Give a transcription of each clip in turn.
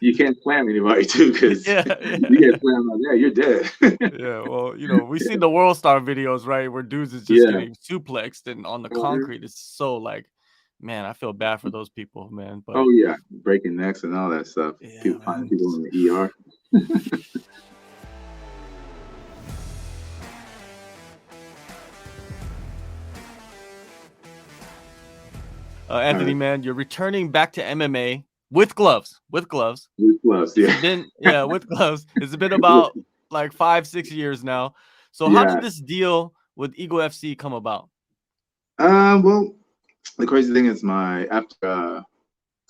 you can't slam anybody too, because Yeah, you yeah, get slammed like that, you're dead. yeah. Well, we've seen the World Star videos, right, where dudes is just Yeah. getting suplexed and on the Uh-huh. concrete. It's so like, man, I feel bad for those people, man. But Oh yeah, breaking necks and all that stuff. yeah, People finding man. people in the ER. All Anthony, right. man, you're returning back to MMA with gloves. With gloves. Blue plus, It's yeah. been with gloves. It's been about like 5, 6 years now. So how did Yeah. this deal with Eagle FC come about? Well, the crazy thing is my after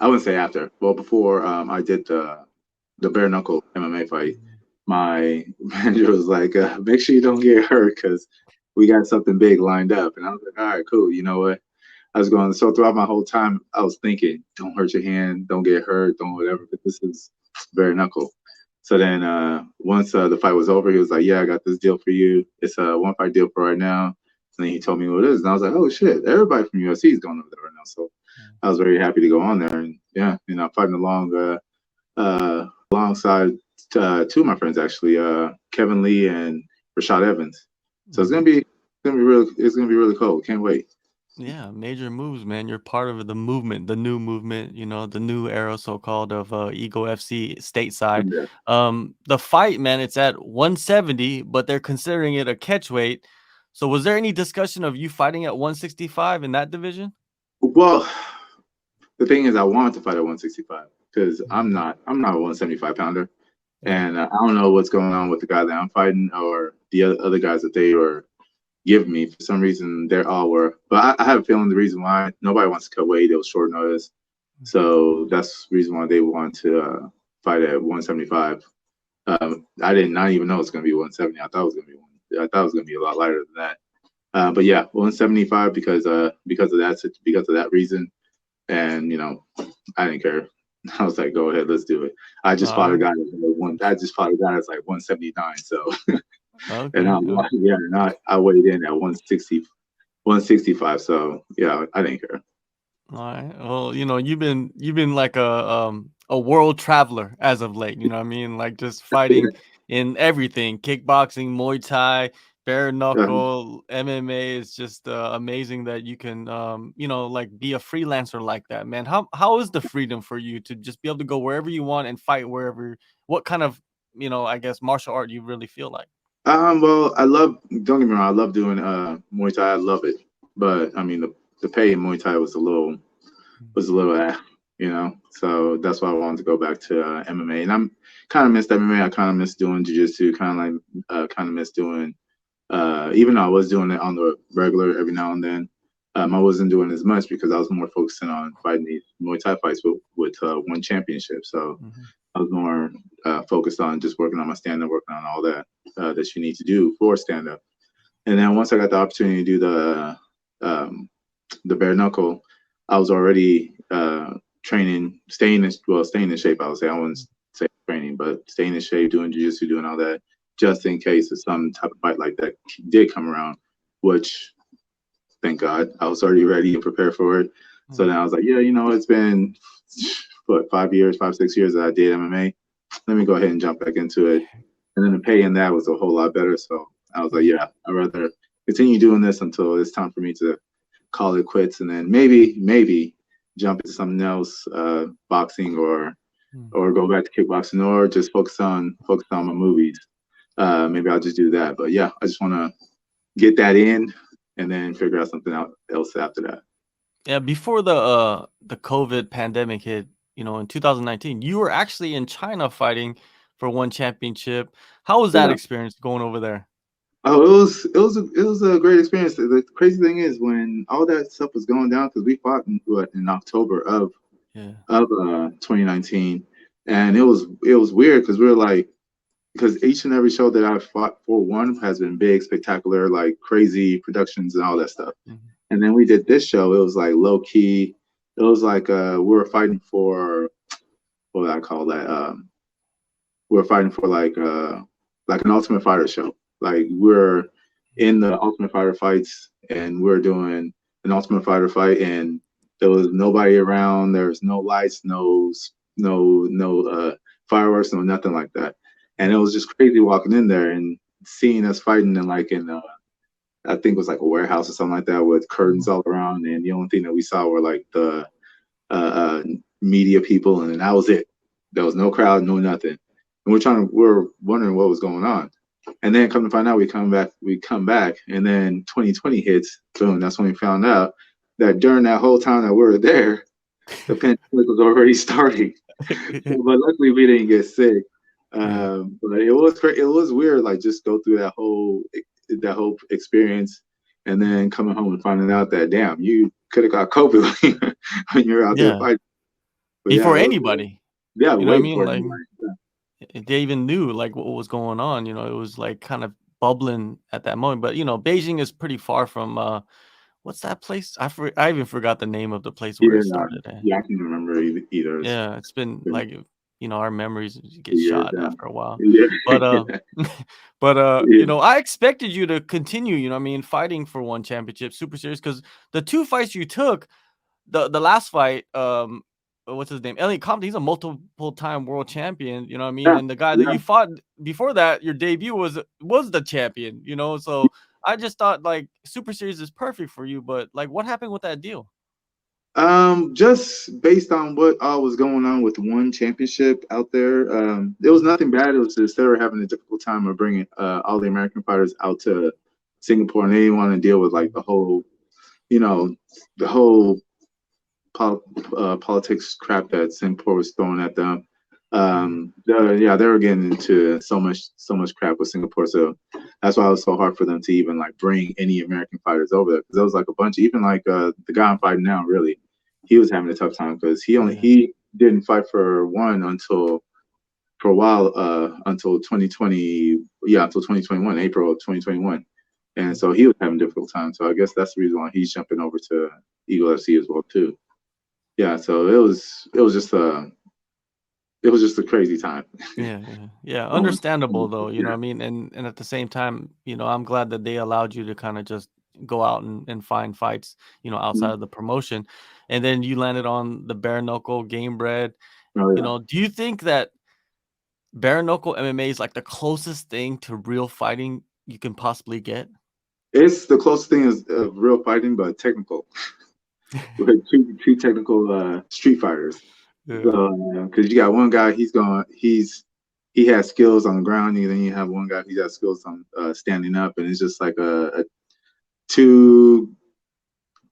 I wouldn't say after, well before I did the bare knuckle MMA fight, my manager was like, make sure you don't get hurt because we got something big lined up. And I was like, all right, cool. You know what? I was going, so throughout my whole time, I was thinking, don't hurt your hand, don't get hurt, don't whatever, but this is bare knuckle. So then once the fight was over, he was like, yeah, I got this deal for you. It's a one fight deal for right now. And then he told me what it is. And I was like, oh shit, everybody from UFC is going over there right now. So I was very happy to go on there. And yeah, I'm fighting alongside two of my friends actually, Kevin Lee and Rashad Evans. So it's gonna be really cool. Can't wait. Yeah, major moves, man. You're part of the movement, the new movement, the new era, so called, of Eagle FC stateside. Yeah. The fight, man, it's at 170, but they're considering it a catch weight. So, was there any discussion of you fighting at 165 in that division? Well, the thing is, I wanted to fight at 165 because Mhm. I'm not a 175 pounder, Yeah. and I don't know what's going on with the guy that I'm fighting or the other guys that they were giving me. For some reason, they're all were, but I have a feeling the reason why nobody wants to cut weight. It was short notice, so that's the reason why they want to fight at 175. I did not even know it's going to be 170. I thought it was going to be a lot lighter than that. But yeah, 175 because of that reason. And I didn't care. I was like, go ahead, let's do it. I just All fought a right. guy that's like one. I just fought a guy that's like 179. So, and Okay. I'm like, yeah, and I weighed in at 160, 165. So yeah, I didn't care. All right. Well, you've been like a world traveler as of late. You know what I mean? Like just fighting in everything: kickboxing, Muay Thai, bare Yeah. knuckle, MMA. Is just amazing that you can like be a freelancer like that, man. How is the freedom for you to just be able to go wherever you want and fight wherever? What kind of I guess martial art you really feel like? Well, I love. Don't get me wrong. I love doing Muay Thai. I love it, but I mean the pay in Muay Thai was a little So that's why I wanted to go back to MMA, and I'm kind of missed MMA. I kind of miss doing jujitsu. Kind of miss doing. Even though I was doing it on the regular every now and then, I wasn't doing as much because I was more focusing on fighting these Muay Thai fights with one championship. So Mhm. I was more focused on just working on my stand up, working on all that that you need to do for stand up. And then once I got the opportunity to do um, the bare knuckle, I was already training, staying in shape. I would say I wouldn't say training, but staying in shape, doing jiu-jitsu, doing all that, just in case if some type of fight like that did come around, which thank God I was already ready and prepared for it. So then I was like, yeah, it's been what 5 years, 5, 6 years that I did MMA. Let me go ahead and jump back into it. And then the pay in that was a whole lot better. So I was like, yeah, I'd rather continue doing this until it's time for me to call it quits, and then maybe jump into something else, boxing or go back to kickboxing, or just focus on my movies. Maybe I'll just do that. But yeah, I just want to get that in, and then figure out something else after that. Yeah, before the COVID pandemic hit, in 2019, you were actually in China fighting for one championship. How was that Yeah. experience going over there? Oh, it was a great experience. The crazy thing is when all that stuff was going down because we fought in October Yeah. of 2019, and it was weird because we were like, because each and every show that I've fought for one has been big, spectacular, like crazy productions and all that stuff. Mhm. And then we did this show. It was like low key. It was like we were fighting for what would I call that? We were fighting for like an Ultimate Fighter show. Like we're in the Ultimate Fighter fights, and we're doing an Ultimate Fighter fight, and there was nobody around. There was no lights, no fireworks, no nothing like that. And it was just crazy walking in there and seeing us fighting in like in I think it was like a warehouse or something like that with curtains all around, and the only thing that we saw were like the media people, and then that was it. There was no crowd, no nothing. And we're wondering what was going on. And then come to find out, we come back, and then 2020 hits. Boom, that's when we found out that during that whole time that we were there, the pandemic was already starting. But luckily we didn't get sick. But it was weird, like just go through that whole experience, and then coming home and finding out that damn, you could have got COVID when you're out there fighting. But before anybody. Yeah, you know what I mean? before Like anybody. they even knew like what was going on. You know, it was like kind of bubbling at that moment. But you know, Beijing is pretty far from what's that place? I even forgot the name of the place where it started at. Yeah, I can't remember either. Yeah, it's been like, you know, our memories get years shot now. after a while. Yeah. But Yeah. you know, I expected you to continue, you know what I mean, fighting for one championship, super serious, because the 2 fights you took, the last fight, what's his name? Elliot Compton, he's a multiple time world champion, you know what I mean? Yeah, And the guy that you fought before that, your debut was the champion, you know. So I just thought like super series is perfect for you, but like what happened with that deal? Just based on what all was going on with one championship out there, there was nothing bad. It was just they were having a difficult time of bringing all the American fighters out to Singapore, and they didn't want to deal with like the whole, you know, the whole politics crap that Singapore was throwing at them. They were getting into so much crap with Singapore, so that's why it was so hard for them to even like bring any American fighters over there, because there was like a bunch, even like the guy I'm fighting now, really, he was having a tough time because he didn't fight for a while until 2020, until 2021, April of 2021, and so he was having a difficult time. So I guess that's the reason why he's jumping over to Eagle FC as well too. Yeah, so it was just a crazy time. Yeah. Understandable though, you know what I mean? And at the same time, you know, I'm glad that they allowed you to kind of just go out and find fights, you know, outside of the promotion. And then you landed on the bare knuckle game bred. Oh, yeah. You know, do you think that bare knuckle MMA is like the closest thing to real fighting you can possibly get? It's the closest thing of real fighting, but technical. With two technical street fighters. Because you got one guy, he has skills on the ground, and then you have one guy, he has skills on standing up, and it's just like a two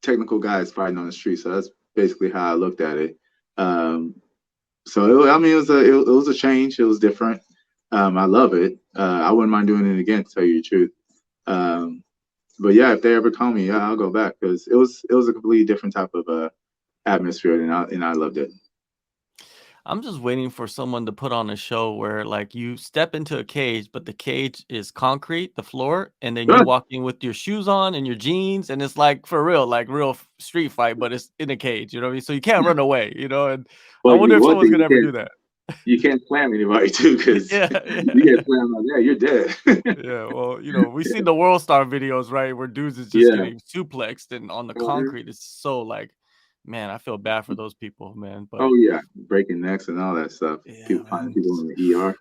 technical guys fighting on the street. So that's basically how I looked at it. It was a change. It was different. I love it. I wouldn't mind doing it again, to tell you the truth. But yeah, if they ever call me, I'll go back, because it was a completely different type of atmosphere, and I loved it. I'm just waiting for someone to put on a show where like you step into a cage, but the cage is concrete, the floor, and then you walk in with your shoes on and your jeans, and it's like for real, like real street fight, but it's in a cage, you know what I mean? So you can't run away, you know. And I wonder if someone's gonna ever do that. You can't slam anybody too, because you get slammed like that, you're dead. Yeah, well, you know, we've seen the AllStar videos, right, where dudes is just getting suplexed and on the concrete. It's so like, man, I feel bad for those people, man. But breaking necks and all that stuff. People finding people in the ER.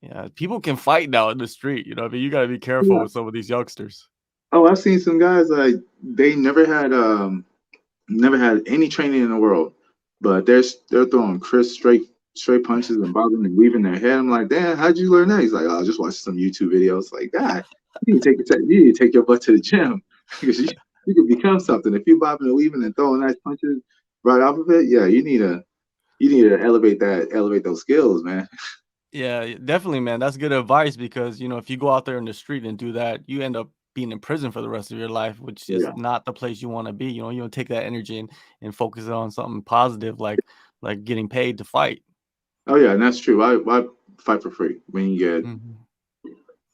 Yeah, people can fight now in the street. You know, I mean, you got to be careful with some of these youngsters. Oh, I've seen some guys like they never had any training in the world, but they're throwing crisp straight punches and bobbing and weaving their head. I'm like, damn, how'd you learn that? He's like, oh, I just watched some YouTube videos. Like, God, you need to take your butt to the gym, because you can become something if you bobbing and weaving and throwing nice punches right off of it. Yeah, you need to elevate those skills, man. Yeah, definitely, man. That's good advice, because, you know, if you go out there in the street and do that, you end up being in prison for the rest of your life, which is not the place you want to be. You know, you take that energy and focus it on something positive, like getting paid to fight. Oh yeah, and that's true. Why fight for free when you get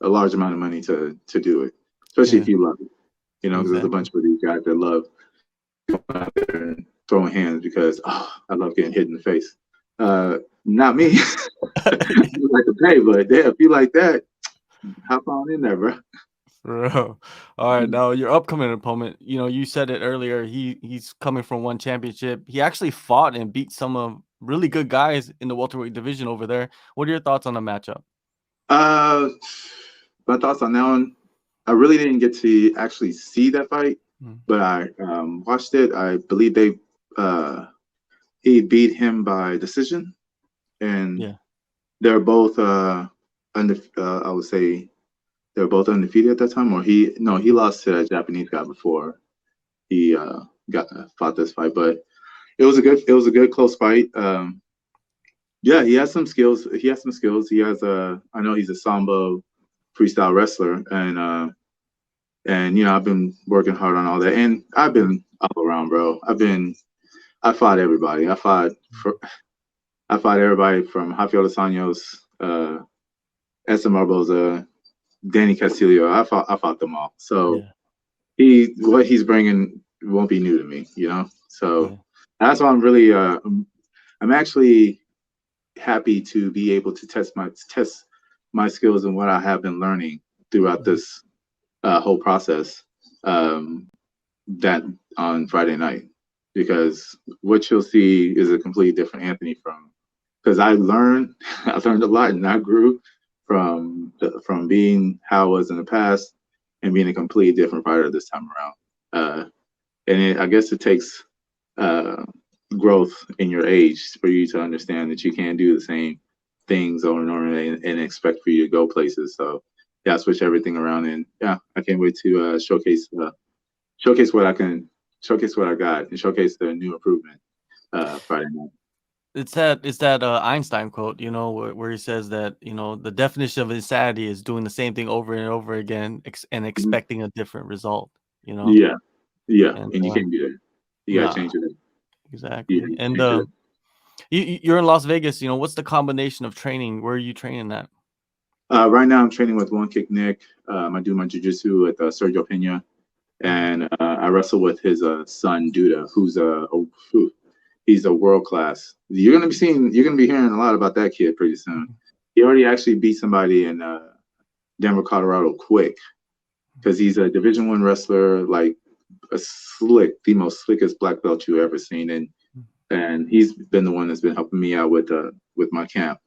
a large amount of money to do it, especially if you love it. You know, because there's a bunch of these guys that love going out there and throwing hands because I love getting hit in the face. Not me. I like to pay, but if you like that, hop on in there, bro. Bro. All right, now your upcoming opponent, you said it earlier. He's coming from one championship. He actually fought and beat some of really good guys in the welterweight division over there. What are your thoughts on the matchup? Uh, my thoughts on that one. I really didn't get to actually see that fight, but I watched it. I believe he beat him by decision, and Yeah. they're both I would say they were both undefeated at that time. Or he lost to a Japanese guy before he got fought this fight, but it was a good close fight. Yeah, he has some skills. He has some skills. He has I know he's a sambo freestyle wrestler, and I've been working hard on all that, and I've been all around, bro. I fought everybody. I fought everybody from Rafael dos Anjos, Essa Barboza, Danny Castillo. I fought them all. So what he's bringing won't be new to me, So that's why I'm really I'm actually happy to be able to test my skills and what I have been learning throughout this whole process that on Friday night, because what you'll see is a completely different Anthony because I learned I learned a lot, and I grew from being how I was in the past and being a completely different fighter this time around. I guess it takes growth in your age for you to understand that you can't do the same things over and over and expect for you to go places. So yeah, I switch everything around, and yeah, I can't wait to showcase what I got and showcase the new improvement Friday night. It's that Einstein quote, where he says that, the definition of insanity is doing the same thing over and over again and expecting a different result, Yeah, And you can't do that. You gotta nah, change it. exactly. You And change it. you're in Las Vegas, what's the combination of training? Where are you training at? Right now, I'm training with One Kick Nick. I do my jiu-jitsu with Sergio Pena, and I wrestle with his son Duda, he's a world class. You're gonna be hearing a lot about that kid pretty soon. He already actually beat somebody in Denver, Colorado, quick, because he's a Division I wrestler, like the most slickest black belt you ever seen, and he's been the one that's been helping me out with my camp.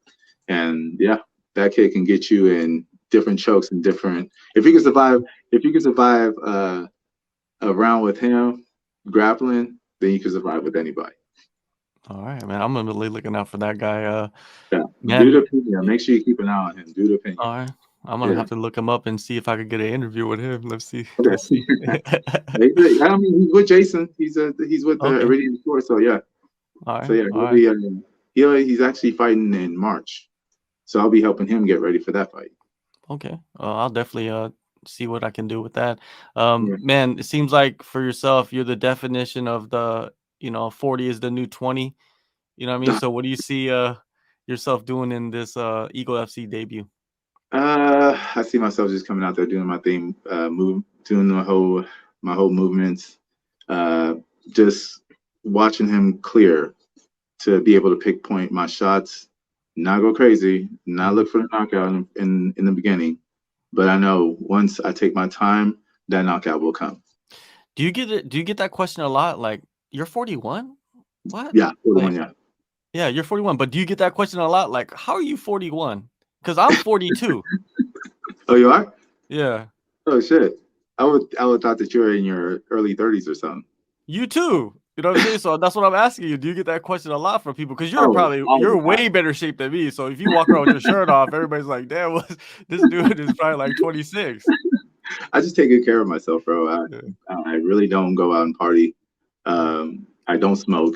And yeah, that kid can get you in different chokes and different. If you can survive a round with him grappling, then you can survive with anybody. All right, man. I'm really looking out for that guy. Yeah, Man, Duda Pena. Make sure you keep an eye on him. Duda Pena. all right. I'm gonna have to look him up and see if I could get an interview with him. Let's see. Okay. Let's see. I mean, he's with Jason. He's with Okay. Iridium Sport. So yeah. All right. So yeah, he's actually fighting in March. So I'll be helping him get ready for that fight. Okay. I'll definitely see what I can do with that. Man, it seems like for yourself, you're the definition of the 40 is the new 20. You know what I mean? So what do you see yourself doing in this Eagle FC debut? I see myself just coming out there doing my thing, doing my whole movements, just watching him clear to be able to pick point my shots, not go crazy, not look for the knockout in the beginning, but I know once I take my time, that knockout will come. Do you get it? Do you get that question a lot? Like, you're 41? What? Yeah, 41. Like, yeah, you're 41. But do you get that question a lot? Like, how are you 41? Because I'm 42. Oh, you are? Yeah. Oh shit. I would thought that you were in your early 30s or something. You too. You know what I'm saying? So that's what I'm asking you. Do you get that question a lot from people? Because you're way better shape than me. So if you walk around with your shirt off, everybody's like, damn, this dude is probably like 26. I just take good care of myself, bro. I really don't go out and party. I don't smoke,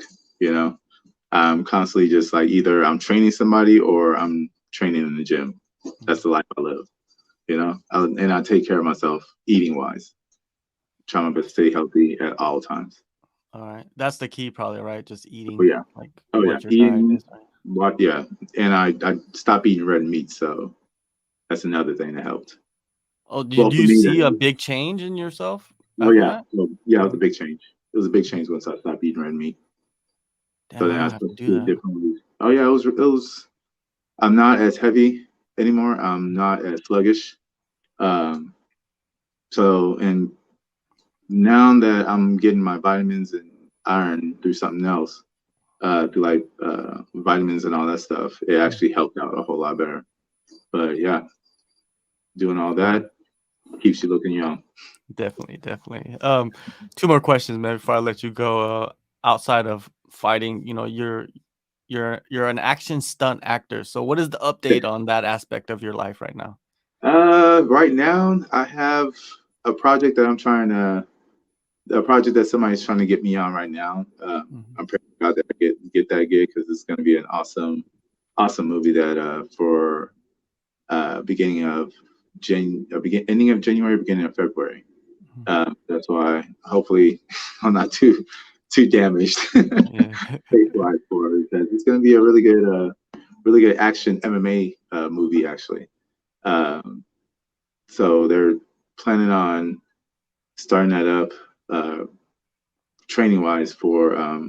I'm constantly just like either I'm training somebody or I'm training in the gym. That's the life I live, and I take care of myself eating wise. Try my best to stay healthy at all times. All right. That's the key probably, right? Just eating. Oh, yeah. Like Oh, yeah. what your diet is. Right? What? Yeah. And I stopped eating red meat. So that's another thing that helped. Oh, do you see a big change in yourself? Oh, yeah. That? Well, yeah, it was a big change. It was a big change once I stopped eating red meat. Damn, So then I have to do that. differently. Oh, yeah. It was, I'm not as heavy anymore. I'm not as sluggish. So, and now that I'm getting my vitamins and iron through something else, through like vitamins and all that stuff, it actually helped out a whole lot better. But yeah, doing all that keeps you looking young. Definitely, definitely. Two more questions, man, before I let you go. Outside of fighting, you know, you're an action stunt actor. So what is the update on that aspect of your life right now? Right now, I have a project that a project that somebody's trying to get me on right now. I'm praying God that I get that gig because it's going to be an awesome movie that for beginning of ending of January, beginning of February. That's why hopefully I'm not too damaged faith-wise for it, because it's going to be a really good action MMA movie actually. So they're planning on starting that up training wise for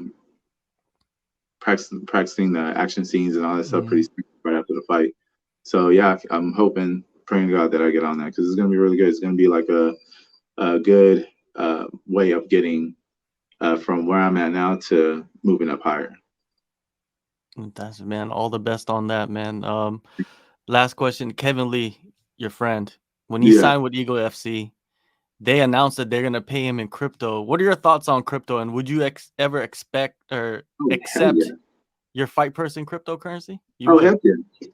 practicing the action scenes and all that stuff pretty soon, right after the fight. So yeah, I'm hoping, praying to God that I get on that, because it's gonna be really good. It's gonna be like a good way of getting from where I'm at now to moving up higher. That's, man, all the best on that, man. Last question, Kevin Lee, your friend, when he Yeah. signed with Eagle FC, they announced that they're gonna pay him in crypto. What are your thoughts on crypto, and would you ever expect or Oh, hell accept yeah. your fight person cryptocurrency? You Oh, would.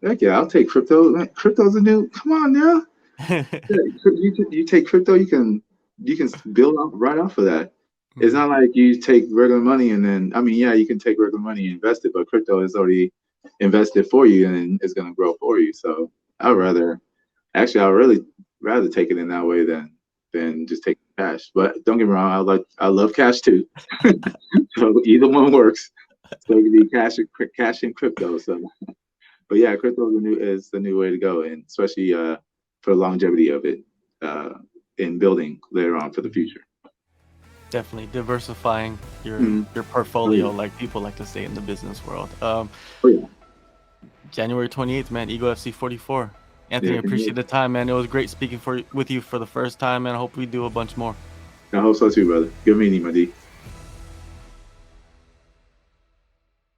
heck yeah, I'll take crypto. Man, crypto's a new. Come on now. You take crypto, you can build off right off of that. It's not like you take regular money and then, I mean, yeah, you can take regular money and invest it, but crypto is already invested for you and it's going to grow for you. So I'd really rather take it in that way than just take cash. But don't get me wrong, I love cash too. So either one works. So it can be cash and crypto. So, but yeah, crypto is the new way to go, and especially for the longevity of it in building later on for the future. Definitely diversifying your Oh, portfolio, yeah. like people like to say in the business world. Oh, yeah. January 28th, man, Eagle FC 44. Anthony, Yeah, appreciate the time, man. It was great speaking with you for the first time, and I hope we do a bunch more. I hope so too, brother. Good meeting, my D.